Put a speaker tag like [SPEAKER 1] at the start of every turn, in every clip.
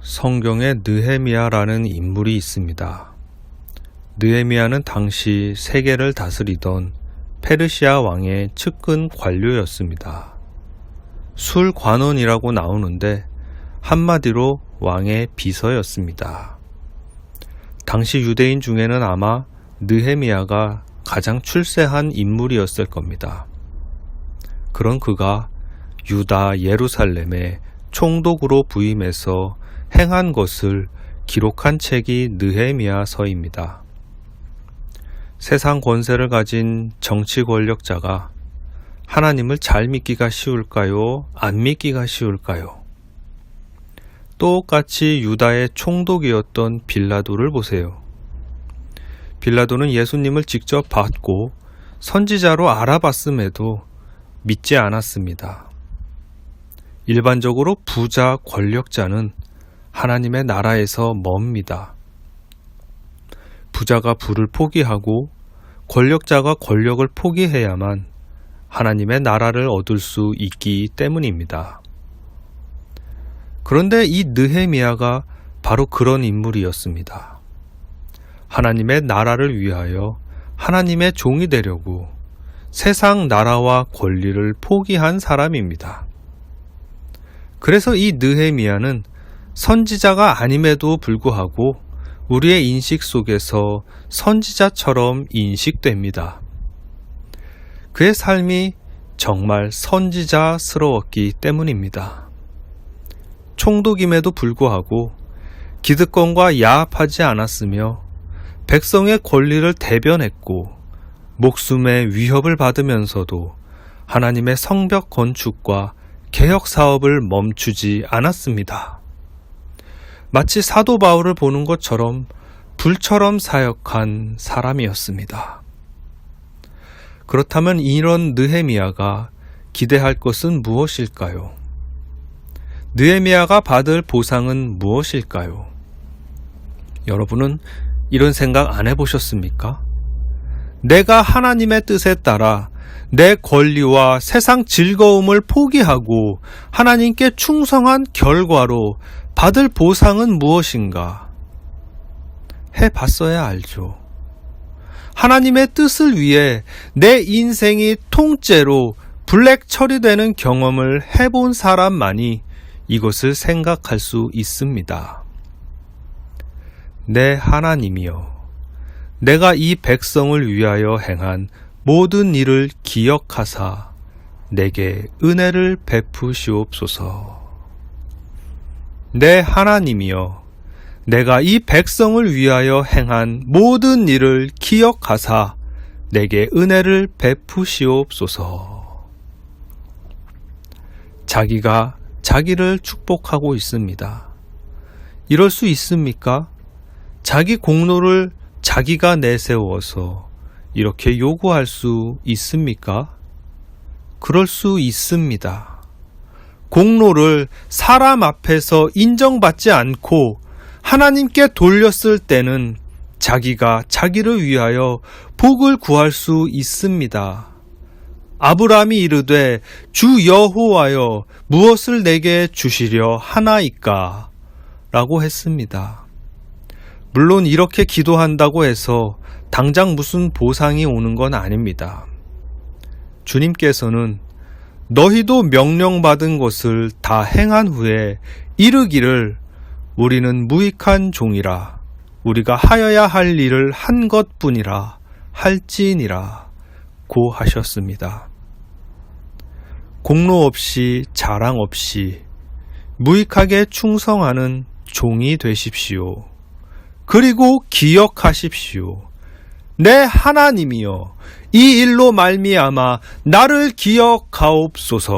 [SPEAKER 1] 성경에 느헤미야라는 인물이 있습니다. 느헤미야는 당시 세계를 다스리던 페르시아 왕의 측근 관료였습니다. 술관원이라고 나오는데 한마디로 왕의 비서였습니다. 당시 유대인 중에는 아마 느헤미야가 가장 출세한 인물이었을 겁니다. 그런 그가 유다 예루살렘에 총독으로 부임해서 행한 것을 기록한 책이 느헤미야서입니다. 세상 권세를 가진 정치 권력자가 하나님을 잘 믿기가 쉬울까요? 안 믿기가 쉬울까요? 똑같이 유다의 총독이었던 빌라도를 보세요. 빌라도는 예수님을 직접 봤고 선지자로 알아봤음에도 믿지 않았습니다. 일반적으로 부자 권력자는 하나님의 나라에서 멉니다. 부자가 부를 포기하고 권력자가 권력을 포기해야만 하나님의 나라를 얻을 수 있기 때문입니다. 그런데 이 느헤미야가 바로 그런 인물이었습니다. 하나님의 나라를 위하여 하나님의 종이 되려고 세상 나라와 권리를 포기한 사람입니다. 그래서 이 느헤미야는 선지자가 아님에도 불구하고 우리의 인식 속에서 선지자처럼 인식됩니다. 그의 삶이 정말 선지자스러웠기 때문입니다. 총독임에도 불구하고 기득권과 야합하지 않았으며 백성의 권리를 대변했고 목숨의 위협을 받으면서도 하나님의 성벽 건축과 개혁 사업을 멈추지 않았습니다. 마치 사도 바울을 보는 것처럼 불처럼 사역한 사람이었습니다. 그렇다면 이런 느헤미야가 기대할 것은 무엇일까요? 느헤미야가 받을 보상은 무엇일까요? 여러분은 이런 생각 안 해보셨습니까? 내가 하나님의 뜻에 따라 내 권리와 세상 즐거움을 포기하고 하나님께 충성한 결과로 받을 보상은 무엇인가? 해봤어야 알죠. 하나님의 뜻을 위해 내 인생이 통째로 블랙 처리되는 경험을 해본 사람만이 이것을 생각할 수 있습니다. 내 하나님이여, 내가 이 백성을 위하여 행한 모든 일을 기억하사 내게 은혜를 베푸시옵소서. 내 하나님이여, 내가 이 백성을 위하여 행한 모든 일을 기억하사 내게 은혜를 베푸시옵소서. 자기가 자기를 축복하고 있습니다. 이럴 수 있습니까? 자기 공로를 자기가 내세워서 이렇게 요구할 수 있습니까? 그럴 수 있습니다. 공로를 사람 앞에서 인정받지 않고 하나님께 돌렸을 때는 자기가 자기를 위하여 복을 구할 수 있습니다. 아브라함이 이르되 주 여호와여 무엇을 내게 주시려 하나이까? 라고 했습니다. 물론 이렇게 기도한다고 해서 당장 무슨 보상이 오는 건 아닙니다. 주님께서는 너희도 명령받은 것을 다 행한 후에 이르기를 우리는 무익한 종이라 우리가 하여야 할 일을 한 것뿐이라 할지니라 고 하셨습니다. 공로 없이 자랑 없이 무익하게 충성하는 종이 되십시오. 그리고 기억하십시오. 내 하나님이여, 이 일로 말미암아 나를 기억하옵소서.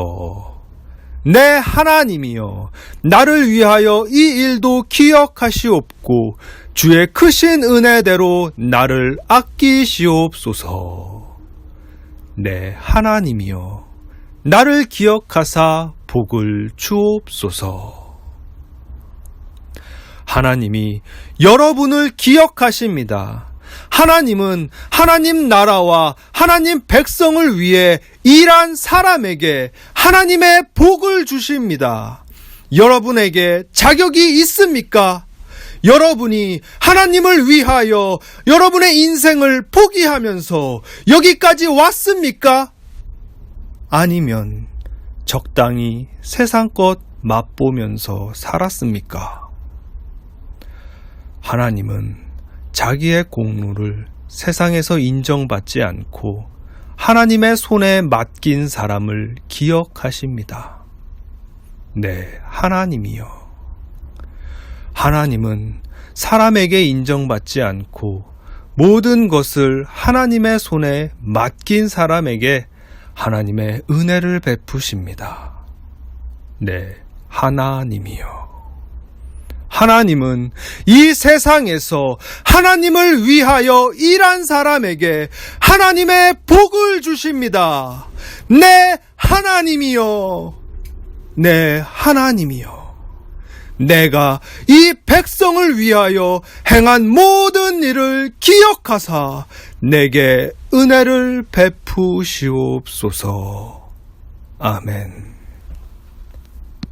[SPEAKER 1] 내 하나님이여, 나를 위하여 이 일도 기억하시옵고 주의 크신 은혜대로 나를 아끼시옵소서. 내 하나님이여, 나를 기억하사 복을 주옵소서. 하나님이 여러분을 기억하십니다. 하나님은 하나님 나라와 하나님 백성을 위해 일한 사람에게 하나님의 복을 주십니다. 여러분에게 자격이 있습니까? 여러분이 하나님을 위하여 여러분의 인생을 포기하면서 여기까지 왔습니까? 아니면 적당히 세상 것 맛보면서 살았습니까? 하나님은 자기의 공로를 세상에서 인정받지 않고 하나님의 손에 맡긴 사람을 기억하십니다. 네, 하나님이요. 하나님은 사람에게 인정받지 않고 모든 것을 하나님의 손에 맡긴 사람에게 하나님의 은혜를 베푸십니다. 네, 하나님이요. 하나님은 이 세상에서 하나님을 위하여 일한 사람에게 하나님의 복을 주십니다. 네, 하나님이요. 네, 하나님이요. 내가 이 백성을 위하여 행한 모든 일을 기억하사 내게 은혜를 베푸시옵소서. 아멘.